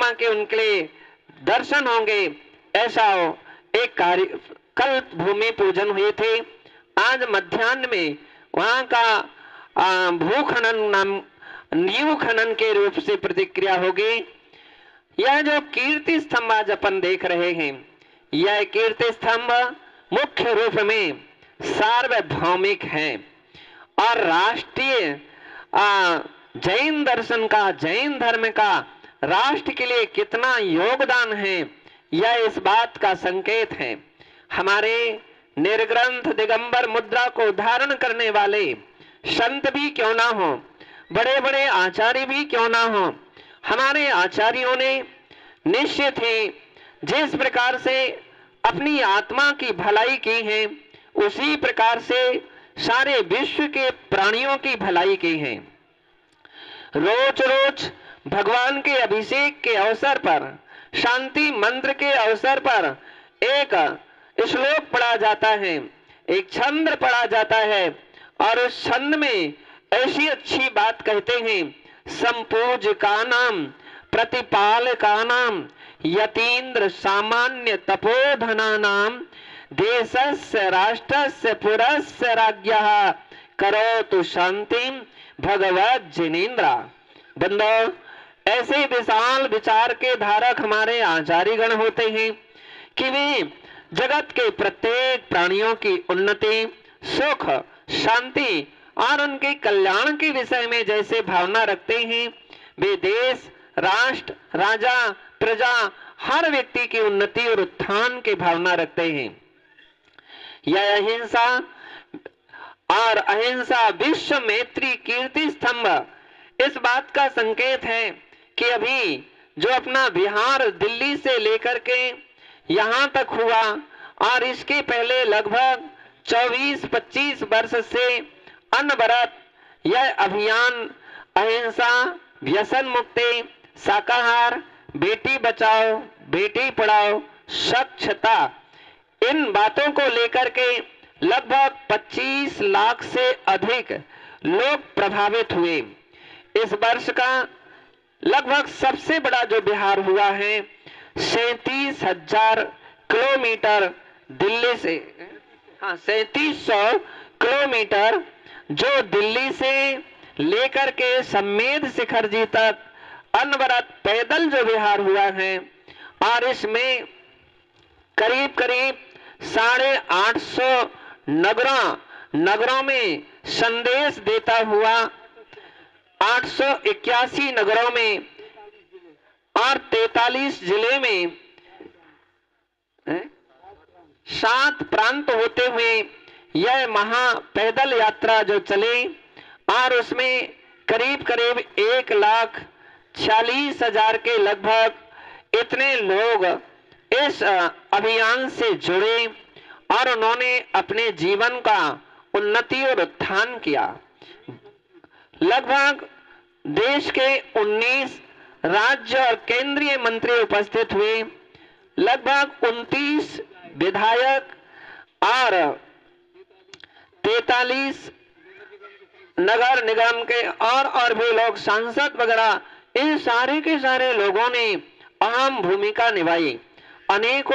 परमात्मा के उनके लिए दर्शन होंगे, ऐसा एक कार्य कल भूमि पूजन हुए थे। आज मध्याह्न में वहां का भू खनन नाम नींव खनन के रूप से प्रतिक्रिया होगी। यह जो कीर्ति स्तंभ आज अपन देख रहे हैं, यह कीर्ति स्तंभ मुख्य रूप में सार्वभौमिक है और राष्ट्रीय जैन दर्शन का, जैन धर्म का राष्ट्र के लिए कितना योगदान है, यह इस बात का संकेत है। हमारे निर्ग्रंथ दिगंबर मुद्रा को धारण करने वाले संत भी क्यों ना हो, बड़े बड़े आचार्य भी क्यों ना हो, हमारे आचार्यों ने निश्चित ही जिस प्रकार से अपनी आत्मा की भलाई की है, उसी प्रकार से सारे विश्व के प्राणियों की भलाई की है। रोज रोज भगवान के अभिषेक के अवसर पर, शांति मंत्र के अवसर पर एक श्लोक पढ़ा जाता है, एक छंद पढ़ा जाता है और उस छंद में ऐसी अच्छी बात कहते हैं, संपूजकानां प्रतिपालकानां यतीन्द्र सामान्य तपोधनानां देशस्य राष्ट्रस्य पुरस्य राज्ञः करोतु शांतिं भगवत जिनेन्द्र। बंदो, ऐसे विशाल विचार के धारक हमारे आचार्यगण होते हैं कि वे जगत के प्रत्येक प्राणियों की उन्नति, सुख, शांति और उनके कल्याण के विषय में जैसे भावना रखते हैं, वे देश, राष्ट्र, राजा, प्रजा, हर व्यक्ति की उन्नति और उत्थान की भावना रखते हैं। यह अहिंसा और अहिंसा विश्व मैत्री कीर्ति स्तंभ इस बात का संकेत है कि अभी जो अपना बिहार दिल्ली से लेकर के यहाँ तक हुआ और इसके पहले लगभग 24-25 वर्ष से अनवरत यह अभियान अहिंसा, व्यसन मुक्ति, शाकाहार, बेटी बचाओ बेटी पढ़ाओ, स्वच्छता, इन बातों को लेकर के लगभग 25 लाख से अधिक लोग प्रभावित हुए। इस वर्ष का लगभग सबसे बड़ा जो बिहार हुआ है, 37,000 किलोमीटर दिल्ली से, 3700 किलोमीटर जो दिल्ली से लेकर के सम्मेद शिखर जी तक अनवरत पैदल जो बिहार हुआ है और इसमें करीब करीब 850 नगरों में संदेश देता हुआ 881 नगरों में और 43 जिले में 7 प्रांत होते हुए यह महा पैदल यात्रा जो चले और उसमें करीब करीब 1,46,000 के लगभग इतने लोग इस अभियान से जुड़े और उन्होंने अपने जीवन का उन्नति और उत्थान किया। लगभग देश के 19 राज्य और केंद्रीय मंत्री उपस्थित हुए, लगभग 29 विधायक और 43 नगर निगम के और भी लोग, सांसद वगैरह, इन सारे के सारे लोगों ने अहम भूमिका निभाई। अनेक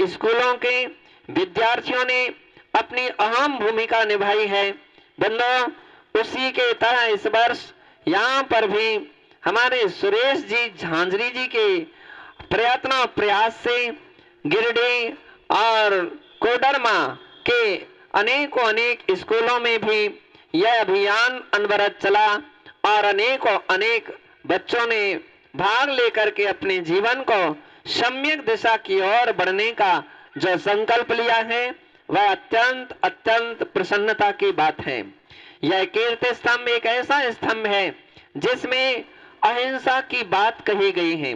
स्कूलों के विद्यार्थियों ने अपनी अहम भूमिका निभाई है। बंधुओं, उसी के तरह इस वर्ष यहाँ पर भी हमारे सुरेश जी झांझरी जी के प्रयत्न और प्रयास से गिरिडीह और कोडरमा के अनेक स्कूलों में भी यह अभियान अनवरत चला और अनेक बच्चों ने भाग लेकर के अपने जीवन को सम्यक दिशा की ओर बढ़ने का जो संकल्प लिया है, वह अत्यंत प्रसन्नता की बात है। यह कीर्ति स्तंभ एक ऐसा स्तंभ है जिसमें अहिंसा की बात कही गई है।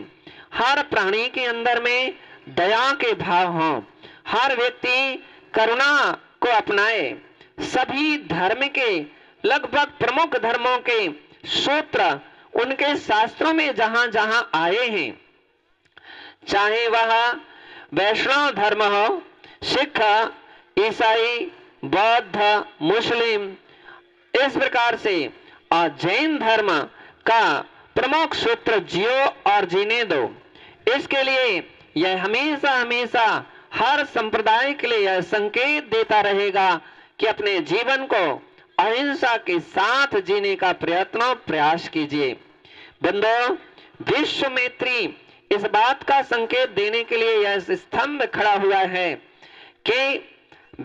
हर प्राणी के अंदर में दया के भाव हों, हर व्यक्ति करुणा को अपनाए। सभी धर्म के, लगभग प्रमुख धर्मों के सूत्र उनके शास्त्रों में जहां जहां आए हैं, चाहे वह वैष्णव धर्म हो, सिख, ईसाई, बौद्ध, मुस्लिम, इस प्रकार से और जैन धर्म का प्रमुख सूत्र जियो और जीने दो। इसके लिए यह हमेशा हमेशा हर संप्रदाय के लिए यह संकेत देता रहेगा कि अपने जीवन को अहिंसा के साथ जीने का प्रयास कीजिए। बंधुओं, विश्व मैत्री इस बात का संकेत देने के लिए यह स्तंभ खड़ा हुआ है कि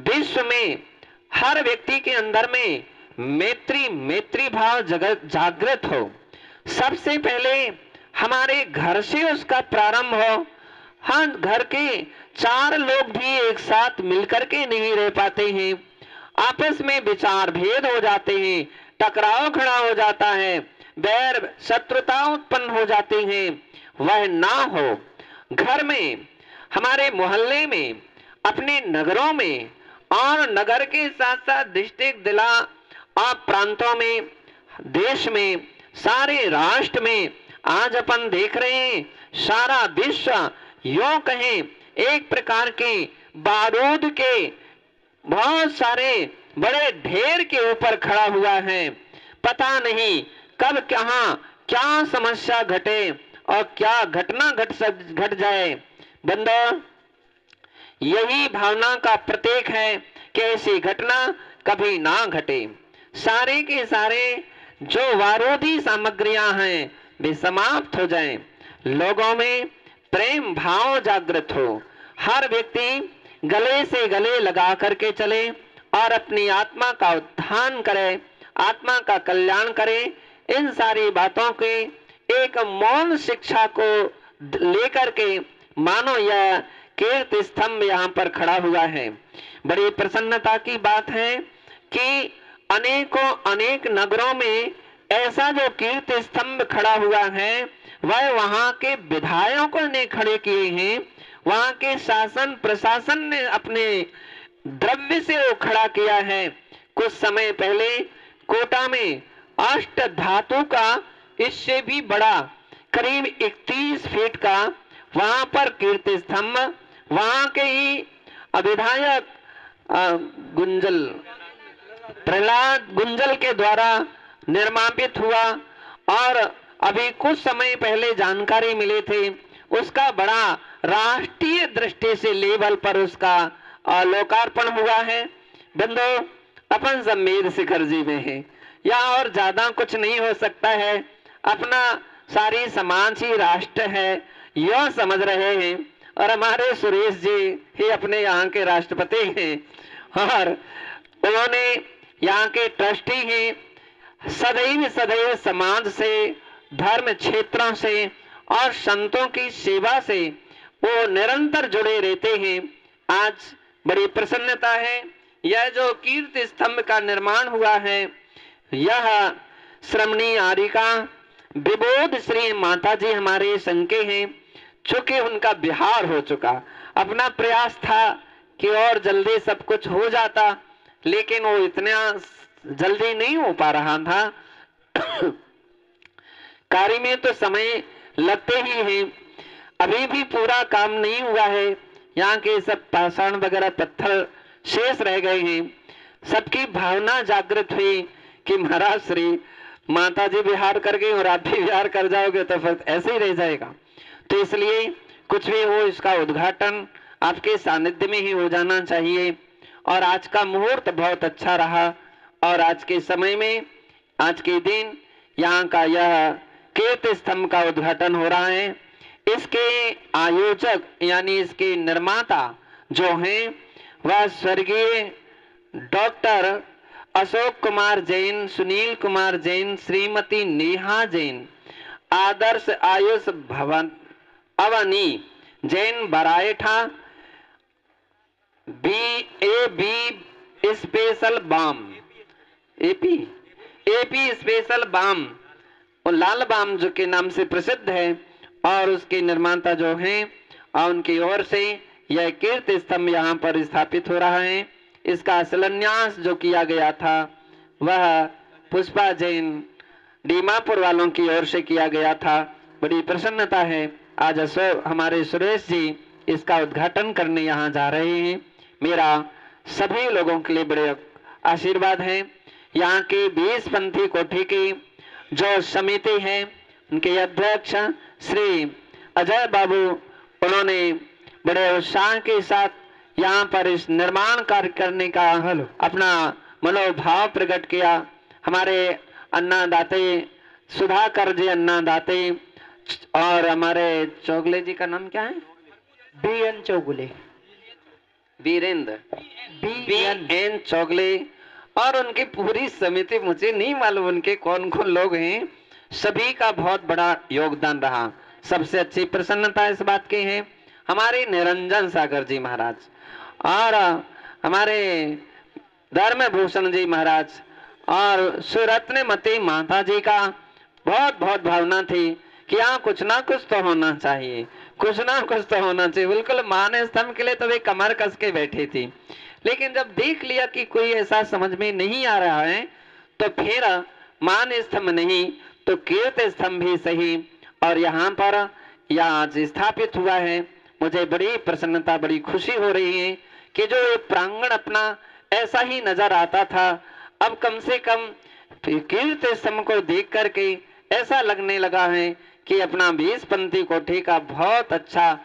विश्व में हर व्यक्ति के अंदर में मैत्री भाव जागृत हो। सबसे पहले हमारे घर से उसका प्रारंभ हो। हाँ, घर के 4 लोग भी एक साथ मिलकर के नहीं रह पाते हैं, आपस में विचार भेद हो जाते हैं, टकराव खड़ा हो जाता है, बैर शत्रुता उत्पन्न हो जाती है, वह ना हो। घर में, हमारे मोहल्ले में, अपने नगरों में और नगर के साथ साथ डिस्ट्रिक्ट, जिला और प्रांतों में, देश में, सारे राष्ट्र में आज अपन देख रहे हैं सारा विश्व यूं कहें एक प्रकार के बारूद के बहुत सारे बड़े ढेर के ऊपर खड़ा हुआ है। पता नहीं कब कहां क्या समस्या घटे और क्या घटना घट जाए। बंधुओं, यही भावना का प्रतीक है कि ऐसी घटना कभी ना घटे। सारे के सारे जो वारोधी सामग्रियां हैं वे समाप्त हो जाएं, लोगों में प्रेम भाव जागृत हो, हर व्यक्ति गले से गले लगा करके चले और अपनी आत्मा का उत्थान करे, आत्मा का कल्याण करे। इन सारी बातों के एक मौन शिक्षा को लेकर के मानो यह कीर्ति स्तंभ यहाँ पर खड़ा हुआ है। बड़ी प्रसन्नता की बात है कि अनेक नगरों में ऐसा जो कीर्ति स्तंभ खड़ा हुआ है वह वहां के विधायकों ने खड़े किए हैं, वहां के शासन प्रशासन ने अपने द्रव्य से वो खड़ा किया है। कुछ समय पहले कोटा में अष्ट धातु का इससे भी बड़ा करीब 31 फीट का वहां पर कीर्ति स्तंभ वहां के ही विधायक प्रहलाद गुंजल के द्वारा निर्मापित हुआ और अभी कुछ समय पहले जानकारी मिले थे उसका बड़ा राष्ट्रीय दृष्टि से लेवल पर उसका लोकार्पण हुआ है। बंधुओं, अपन जमीर शिखर जी में है या और ज्यादा कुछ नहीं हो सकता है, अपना सारी समाज ही राष्ट्र है यह समझ रहे हैं और हमारे सुरेश जी ही अपने यहाँ के राष्ट्रपति हैं और उन्होंने यहाँ के ट्रस्टी हैं। सदैव समाज से, धर्म क्षेत्रों से और संतों की सेवा से वो निरंतर जुड़े रहते हैं। आज बड़ी प्रसन्नता है, यह जो कीर्ति स्तंभ का निर्माण हुआ है यह श्रमणी आरिका विबोध श्री माता जी हमारे संके हैं। चूंकि उनका बिहार हो चुका, अपना प्रयास था कि और जल्दी सब कुछ हो जाता, लेकिन वो इतना जल्दी नहीं हो पा रहा था। कार्य में तो समय लगते ही हैं, अभी भी पूरा काम नहीं हुआ है। यहाँ के सब पाषाण वगैरह पत्थर शेष रह गए हैं। सबकी भावना जागृत हुई कि महाराज श्री माता जी विहार कर गए और आप भी विहार कर जाओगे तो फिर ऐसे ही रह जाएगा। तो इसलिए कुछ भी हो इसका उद्घाटन आपके सानिध्य में ही हो जाना चाहिए। और आज का मुहूर्त बहुत अच्छा रहा और आज के समय में, आज के दिन यहाँ का यह कीर्ति स्तंभ का उद्घाटन हो रहा है। इसके आयोजक यानी इसके निर्माता जो हैं वह स्वर्गीय doctor Ashok Kumar Jain, Sunil Kumar Jain, Shrimati Neha Jain, Adarsh Ayush Bhavan Avani Jain Barayatha, B special balm AP special balm और लाल बाम जो के नाम से प्रसिद्ध है और उसके निर्माता जो हैं और उनकी ओर से यह कीर्ति स्तंभ यहाँ पर स्थापित हो रहा है। इसका शिलान्यास जो किया गया था वह पुष्पा जैन दीमापुर वालों की ओर से किया गया था। बड़ी प्रसन्नता है, आज हमारे सुरेश जी इसका उद्घाटन करने यहाँ जा रहे हैं। मेरा सभी लोगों के लिए बड़े आशीर्वाद है। यहाँ के 20 पंथी कोठी की जो समिति है उनके अध्यक्ष श्री अजय बाबू, उन्होंने बड़े उत्साह के साथ यहाँ पर इस निर्माण कार्य करने का अपना मनोभाव प्रकट किया। हमारे अन्नदाते सुधाकर जी अन्नदाते और हमारे चौगले जी का नाम क्या है? BN चौगले, वीरेंद्र BN चौगले और उनकी पूरी समिति, मुझे नहीं मालूम उनके कौन कौन लोग हैं, सभी का बहुत बड़ा योगदान रहा। सबसे अच्छी प्रसन्नता इस बात की है हमारे निरंजन सागर जी महाराज और हमारे धर्म भूषण जी महाराज और सुरत्नमती माता जी का बहुत बहुत भावना थी कि यहाँ कुछ ना कुछ तो होना चाहिए, कुछ ना कुछ तो होना चाहिए। बिल्कुल मान स्तंभ के लिए तो वे कमर कस के बैठी थी, लेकिन जब देख लिया कि कोई ऐसा समझ में नहीं आ रहा है तो फिर मान स्तंभ नहीं तो कीर्ति स्तंभ भी सही और यहाँ पर यह आज स्थापित हुआ है। मुझे बड़ी प्रसन्नता, बड़ी खुशी हो रही है कि जो ये प्रांगण अपना ऐसा ही नजर आता था, अब कम से कम कीर्ति स्तंभ को देख करके ऐसा लगने लगा है कि अपना 20 पंथी कोठी का बहुत अच्छा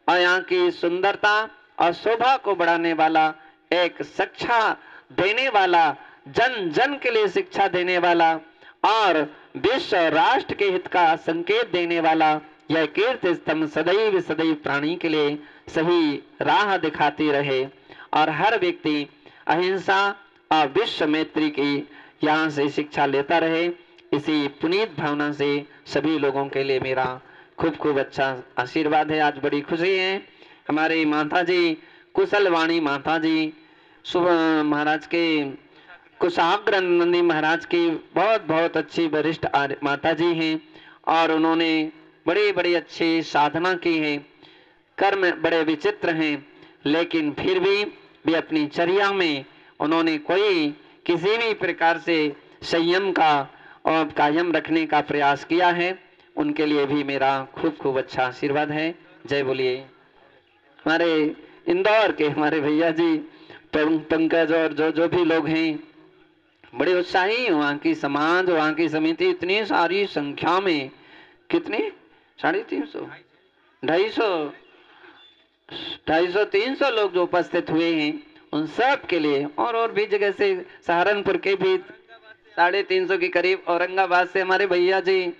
और यहाँ की सुंदरता और शोभा को बढ़ाने वाला, एक शिक्षा देने वाला, जन जन के लिए शिक्षा देने वाला और विश्व राष्ट्र के हित का संकेत देने वाला यह कीर्ति स्तंभ सदैव सदैव प्राणी के लिए सही राह दिखाती रहे और हर व्यक्ति अहिंसा और विश्व मैत्री की यहाँ से शिक्षा लेता रहे। इसी पुनीत भावना से सभी लोगों के लिए मेरा खूब खूब अच्छा आशीर्वाद है। आज बड़ी खुशी है हमारी माता जी कुशलवाणी माता जी महाराज के कुशाग्र नंदी महाराज की बहुत बहुत अच्छी वरिष्ठ माता जी हैं और उन्होंने बड़ी बड़ी अच्छी साधना की है। कर्म बड़े विचित्र हैं, लेकिन फिर भी वे अपनी चर्या में उन्होंने कोई किसी भी प्रकार से संयम का और कायम रखने का प्रयास किया है। उनके लिए भी मेरा खूब खूब अच्छा आशीर्वाद है। जय बोलिए। हमारे इंदौर के हमारे भैया जी पंकज और जो भी लोग हैं बड़े उत्साही, वहाँ की समाज, वहाँ की समिति इतनी सारी संख्या में, कितने 350 250 300 लोग जो उपस्थित हुए हैं उन सब के लिए और भी जगह से सहारनपुर के भी 350 के करीब, औरंगाबाद से हमारे भैया जी,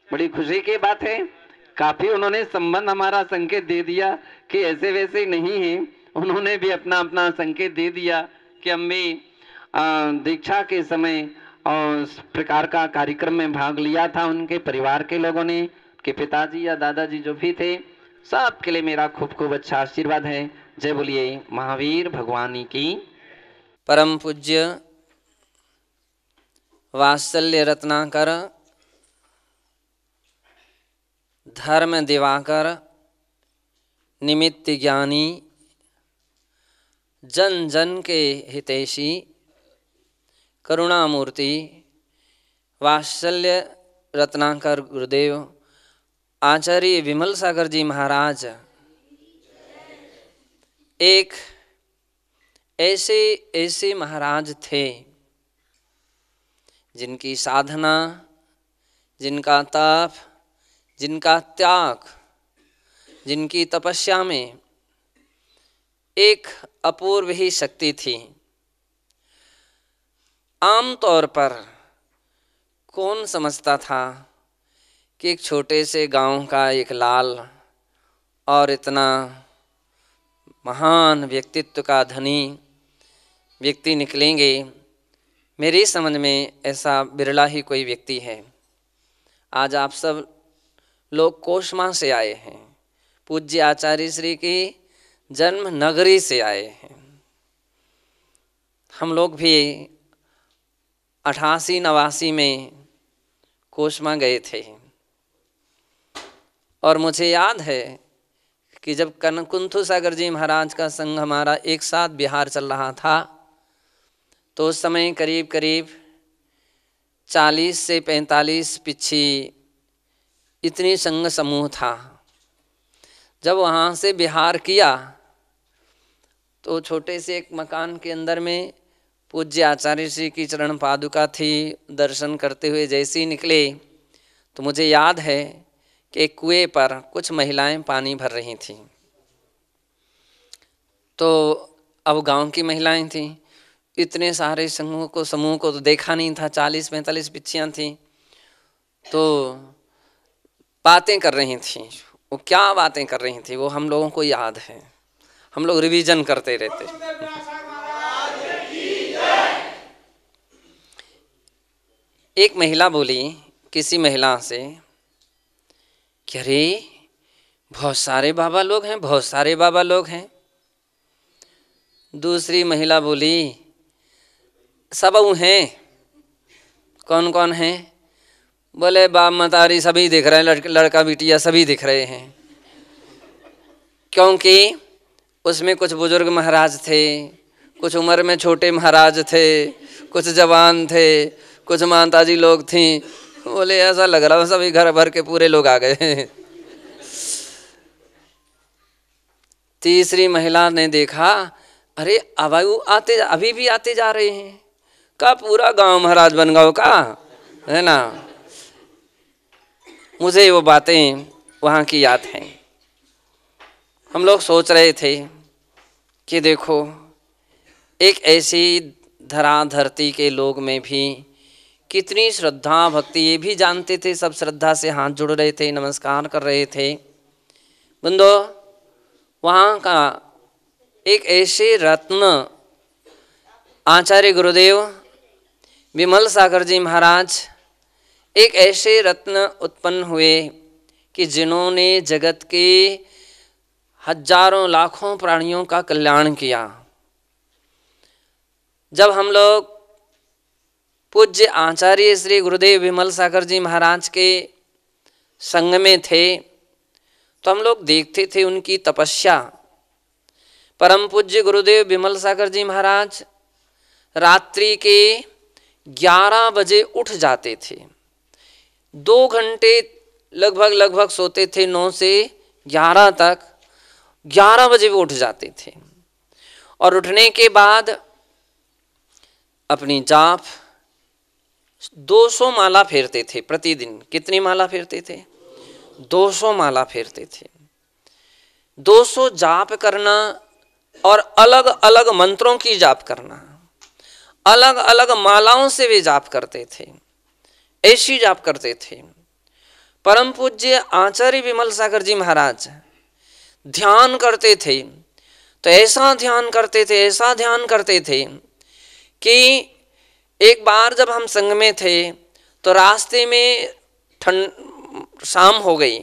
बड़ी खुशी की बात है। काफी उन्होंने संबंध हमारा संकेत दे दिया कि ऐसे वैसे नहीं है, उन्होंने भी अपना अपना संकेत दे दिया कि हम भी दीक्षा के समय और इस प्रकार का कार्यक्रम में भाग लिया था। उनके परिवार के लोगों ने, के पिताजी या दादाजी जो भी थे, सब के लिए मेरा खूब खूब अच्छा आशीर्वाद है। जय बोलिए महावीर भगवानी की। परम पूज्य वात्सल्य रत्नाकर धर्म दिवाकर निमित्त ज्ञानी जन जन के हितैषी करुणामूर्ति वात्सल्य रत्नाकर गुरुदेव आचार्य विमल सागर जी महाराज एक ऐसे महाराज थे जिनकी साधना, जिनका तप, जिनका त्याग, जिनकी तपस्या में एक अपूर्व ही शक्ति थी। आम तौर पर कौन समझता था कि एक छोटे से गांव का एक लाल और इतना महान व्यक्तित्व का धनी व्यक्ति निकलेंगे। मेरी समझ में ऐसा बिरला ही कोई व्यक्ति है। आज आप सब लोग कोशमा से आए हैं, पूज्य आचार्य श्री की जन्म नगरी से आए हैं। हम लोग भी 88-89 में कोशमा गए थे और मुझे याद है कि जब कुंथु सागर जी महाराज का संघ हमारा एक साथ बिहार चल रहा था तो उस समय करीब करीब 40 से 45 पिछी इतनी संघ समूह था। जब वहाँ से बिहार किया तो छोटे से एक मकान के अंदर में पूज्य आचार्य श्री की चरण पादुका थी। दर्शन करते हुए जैसे ही निकले तो मुझे याद है कि कुएं पर कुछ महिलाएं पानी भर रही थीं। तो अब गांव की महिलाएं थीं, इतने सारे समूह को तो देखा नहीं था, 40-45 बिच्छियाँ थीं, तो बातें कर रही थीं। वो क्या बातें कर रही थीं वो हम लोगों को याद है, हम लोग रिवीजन करते रहते। एक महिला बोली किसी महिला से कि अरे बहुत सारे बाबा लोग हैं, बहुत सारे बाबा लोग हैं। दूसरी महिला बोली सब हैं। कौन कौन हैं? बोले बाप मतारी सभी दिख रहे हैं, लड़का बिटिया सभी दिख रहे हैं। क्योंकि उसमें कुछ बुजुर्ग महाराज थे, कुछ उम्र में छोटे महाराज थे, कुछ जवान थे, कुछ माताजी लोग थीं। बोले ऐसा लग रहा है सभी घर भर के पूरे लोग आ गए। तीसरी महिला ने देखा, अरे अभी भी आते जा रहे हैं, का पूरा गांव महाराज बन गया का, है ना। मुझे वो बातें वहाँ की याद हैं। हम लोग सोच रहे थे कि देखो एक ऐसी धरती के लोग में भी कितनी श्रद्धा भक्ति, ये भी जानते थे, सब श्रद्धा से हाथ जोड़ रहे थे, नमस्कार कर रहे थे। बंदो वहाँ का एक ऐसे रत्न आचार्य गुरुदेव विमल सागर जी महाराज एक ऐसे रत्न उत्पन्न हुए कि जिन्होंने जगत के हजारों लाखों प्राणियों का कल्याण किया। जब हम लोग पूज्य आचार्य श्री गुरुदेव विमल सागर जी महाराज के संग में थे तो हम लोग देखते थे उनकी तपस्या। परम पूज्य गुरुदेव विमल सागर जी महाराज रात्रि के 11 बजे उठ जाते थे, 2 घंटे लगभग सोते थे, 9 से 11 तक। 11 बजे वो उठ जाते थे और उठने के बाद अपनी जाप 200 माला फेरते थे प्रतिदिन। कितनी माला फेरते थे? 200 माला फेरते थे। 200 जाप करना और अलग अलग मंत्रों की जाप करना, अलग अलग मालाओं से वे जाप करते थे, ऐसी जाप करते थे। परम पूज्य आचार्य विमल सागर जी महाराज ध्यान करते थे तो ऐसा ध्यान करते थे, ऐसा ध्यान करते थे कि एक बार जब हम संग में थे तो रास्ते में शाम हो गई।